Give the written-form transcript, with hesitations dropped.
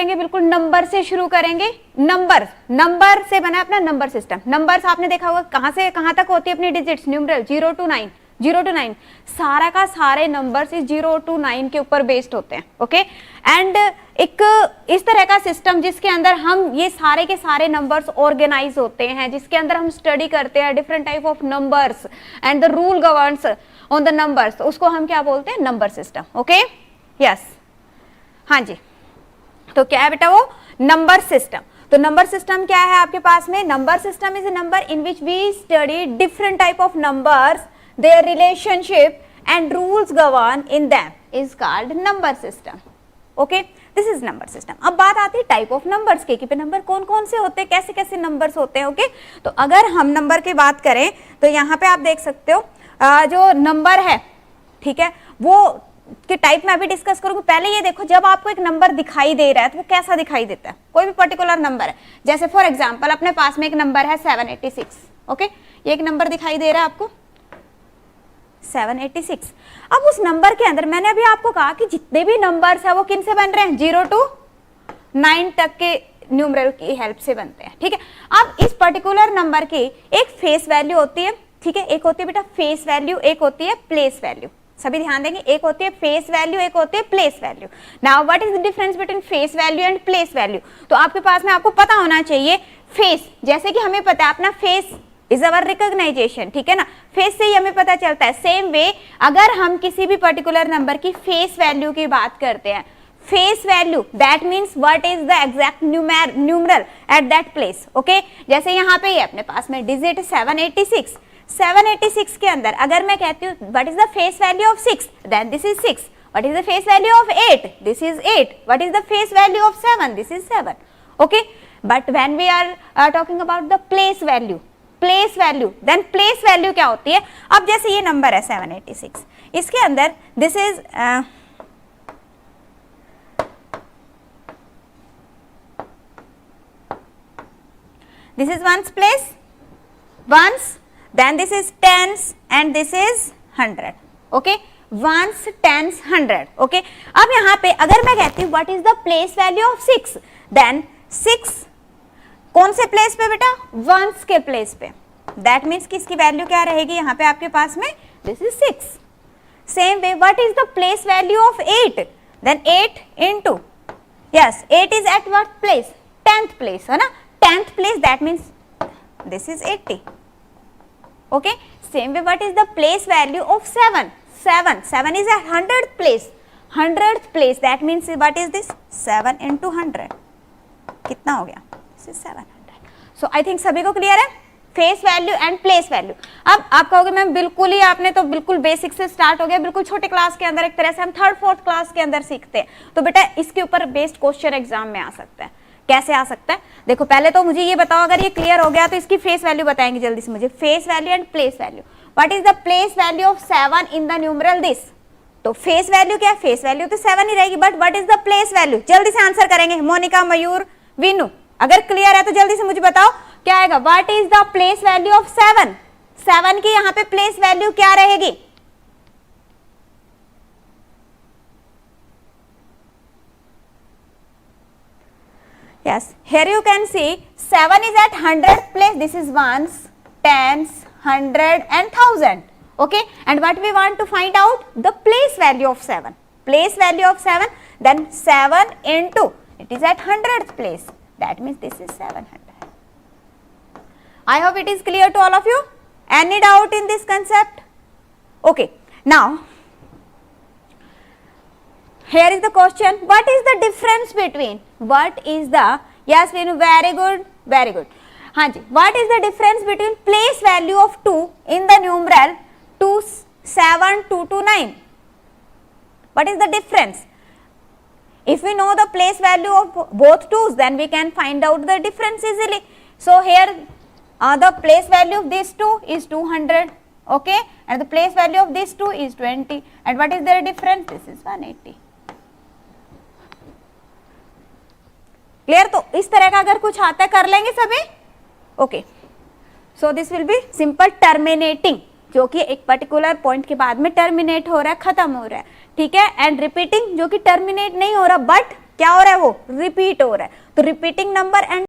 बिल्कुल नंबर से शुरू करेंगे। नंबर से बना अपना नंबर सिस्टम। नंबर्स आपने देखा होगा कहां से कहां तक होती है अपनी डिजिट्स, न्यूमरल 0 to 9 सारा का सारे नंबर्स 0 to 9 के ऊपर बेस्ड होते हैं। ओके, एंड एक इस तरह का सिस्टम जिसके अंदर हम ये सारे के सारे नंबर्स ऑर्गेनाइज होते हैं, जिसके अंदर हम स्टडी करते हैं different type of numbers and the rule governs on the numbers, उसको हम क्या बोलते हैं, नंबर सिस्टम। ओके, यस, हाँ जी। तो क्या है बेटा वो नंबर सिस्टम। तो नंबर सिस्टम क्या है आपके पास में, number system is a number in which we study different type of numbers, their relationship and rules govern in them is called number system. Okay, this is number system. अब बात आती है type of numbers के, कि number कौन कौन से होते हैं, कैसे कैसे नंबर्स होते हैं। ओके, तो अगर हम नंबर की बात करें तो यहाँ पे आप देख सकते हो जो नंबर है, ठीक है, वो के टाइप में अभी डिस्कस करूंगी। पहले ये देखो, जब आपको एक नंबर दिखाई दे रहा है तो वो कैसा दिखाई देता है, कोई भी पर्टिकुलर नंबर है, जैसे फॉर एग्जांपल अपने पास में एक नंबर है 786। ओके, ये एक नंबर दिखाई दे रहा है आपको 786। अब उस नंबर के अंदर मैंने अभी आपको कहा कि जितने भी नंबर्स है वो किन से बन रहे हैं, 0 to 9 तक के न्यूमरल की हेल्प से बनते हैं। ठीक है, अब इस पर्टिकुलर नंबर की एक फेस वैल्यू होती है, ठीक है, एक होती है बेटा फेस वैल्यू, एक होती है प्लेस वैल्यू। सभी ध्यान देंगे, एक होती है फेस वैल्यू, एक होती है place value. Now what is the difference between face value and place value. तो आपके पास में आपको पता होना चाहिए फेस, जैसे कि हमें पता है अपना फेस इज अवर रिकॉग्नाइजेशन, ठीक है ना, फेस से ही हमें पता चलता है। सेम वे अगर हम किसी भी पर्टिकुलर नंबर की फेस वैल्यू की बात करते हैं, face value that means what is the exact numeral at that place. Okay, जैसे यहाँ पे ये अपने पास में डिजिट 786, 786 के अंदर अगर मैं कहती हूँ what is the face value of 6, then this is 6। What is the face value of 8, this is 8। What is the face value of 7, this is 7। Okay, but when we are talking about the place value, place value, then place value क्या होती है। अब जैसे ये number है 786, इसके अंदर this is ones place, ones, then this is tens and this is 100। Okay, ones, tens, 100। Okay, अब यहाँ पे अगर मैं कहती हूँ what is the place value of 6, then 6 कौन से प्लेस पे बेटा, वंस के प्लेस पे। दैट मीन्स कि इसकी वैल्यू क्या रहेगी यहाँ पे आपके पास में, this is 6। Same way what is the place value of 8, then 8 into, yes 8 is at what place, 10th place है ना, 10th place, that means this is 80। Okay, same way what is the place value of 7, 7 is at 100th place, 100th place, that means what is this 7 into 100, कितना हो गया, 700। सो I think सभी को clear है face value and place value. अब आप कहोगे ma'am बिल्कुल ही आपने तो बिल्कुल बेसिक से स्टार्ट हो गया, बिल्कुल छोटे क्लास के अंदर, एक तरह से हम 3rd 4th क्लास के अंदर सीखते हैं। तो बेटा इसके ऊपर बेस्ड क्वेश्चन एग्जाम में आ सकता है। कैसे आ सकता है, देखो पहले तो मुझे ये बताओ, अगर ये क्लियर हो गया तो इसकी फेस वैल्यू बताएंगे जल्दी से मुझे, face value and place value. What is the place value of 7 in the numeral this. तो फेस वैल्यू क्या है, फेस वैल्यू तो 7 ही रहेगी, but what is the place value, जल्दी से आंसर करेंगे मोनिका, मयूर, वीनू, अगर क्लियर है तो जल्दी से मुझे बताओ क्या आएगा। What is the place value of 7, 7 की यहाँ पे प्लेस वैल्यू क्या रहेगी, yes, here you can see 7 is at 100th place, this is ones, tens, 100 and 1000. Okay, and what we want to find out, the place value of 7, place value of 7, then 7 into, it is at 100th place, that means this is 700. I hope it is clear to all of you. Any doubt in this concept? Okay, now here is the question, what is the difference between, what is the, yes Venu, very good, very good, हाँ जी, what is the difference between place value of 2 in the numeral 2 7 2 to 9, what is the difference? If we know the place value of both 2's, then we can find out the difference easily. So here the place value of this 2 is 200, okay, and the place value of this 2 is 20, and what is their difference, this is 180. Clear, तो इस तरह का अगर कुछ आता है कर लेंगे सभी। Okay, so this will be simple terminating, जो कि एक पर्टिकुलर पॉइंट के बाद में टर्मिनेट हो रहा है, खत्म हो रहा है, ठीक है, एंड रिपीटिंग जो कि टर्मिनेट नहीं हो रहा बट क्या हो रहा है, वो रिपीट हो रहा है। तो रिपीटिंग नंबर एंड